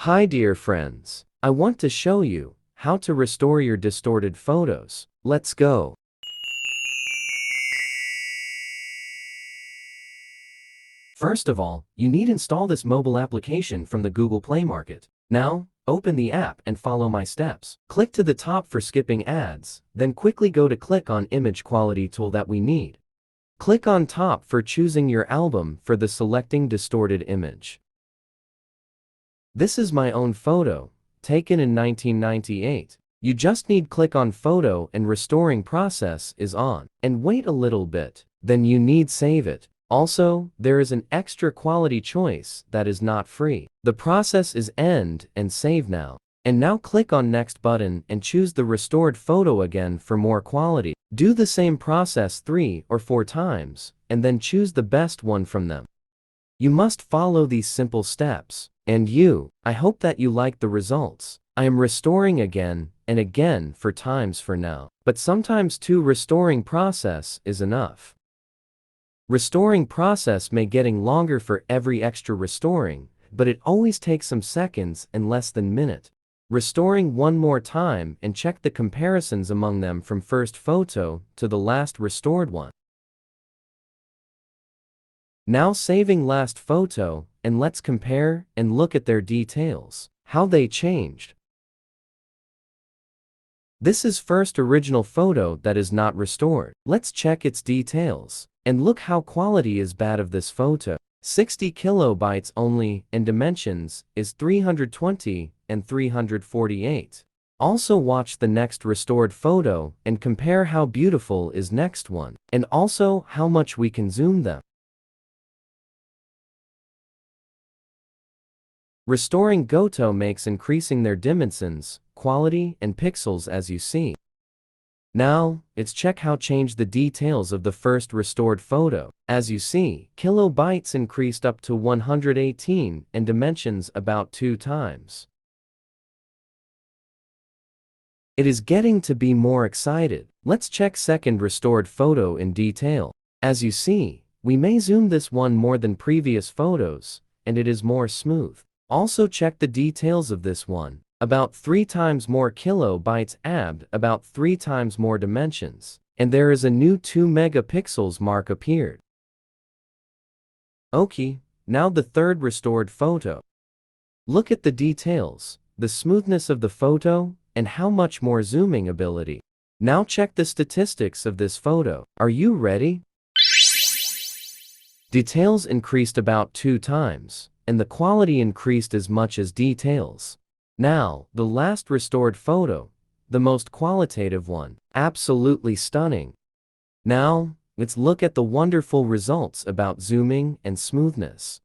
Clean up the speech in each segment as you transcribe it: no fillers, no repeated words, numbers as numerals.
Hi dear friends, I want to show you how to restore your distorted photos. Let's go. First of all, you need to install this mobile application from the Google Play Market. Now, open the app and follow my steps. Click to the top for skipping ads, then quickly go to click on image quality tool that we need. Click on top for choosing your album for the selecting distorted image. This is my own photo, taken in 1998. You just need click on photo and restoring process is on, and wait a little bit, then you need save it. Also, there is an extra quality choice that is not free. The process is end and save now. And now click on next button and choose the restored photo again for more quality. Do the same process 3 or 4 times, and then choose the best one from them. You must follow these simple steps. And I hope that you like the results. I am restoring again and again for times for now, but sometimes 2 restoring process is enough. Restoring process may getting longer for every extra restoring, but it always takes some seconds and less than minute. Restoring one more time and check the comparisons among them from first photo to the last restored one. Now saving last photo, and let's compare and look at their details, how they changed. This is first original photo that is not restored. Let's check its details, and look how quality is bad of this photo. 60 kilobytes only, and dimensions is 320 and 348. Also watch the next restored photo and compare how beautiful is next one, and also how much we can zoom them. Restoring Goto makes increasing their dimensions, quality, and pixels as you see. Now, let's check how change the details of the first restored photo. As you see, kilobytes increased up to 118 and dimensions about 2 times. It is getting to be more excited. Let's check second restored photo in detail. As you see, we may zoom this one more than previous photos, and it is more smooth. Also check the details of this one. About 3 times more kilobytes add about 3 times more dimensions. And there is a new 2 megapixels mark appeared. Okay, now the third restored photo. Look at the details, the smoothness of the photo, and how much more zooming ability. Now check the statistics of this photo. Are you ready? Details increased about 2 times. And the quality increased as much as details. Now, the last restored photo, the most qualitative one, absolutely stunning. Now, let's look at the wonderful results about zooming and smoothness.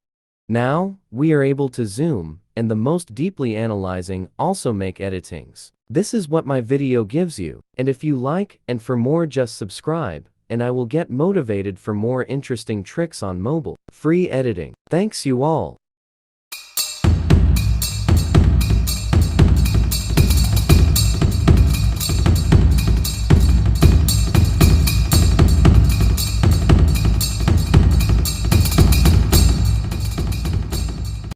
Now, we are able to zoom, and the most deeply analyzing also make editings. This is what my video gives you, and if you like and for more just subscribe, and I will get motivated for more interesting tricks on mobile. Free editing. Thanks you all.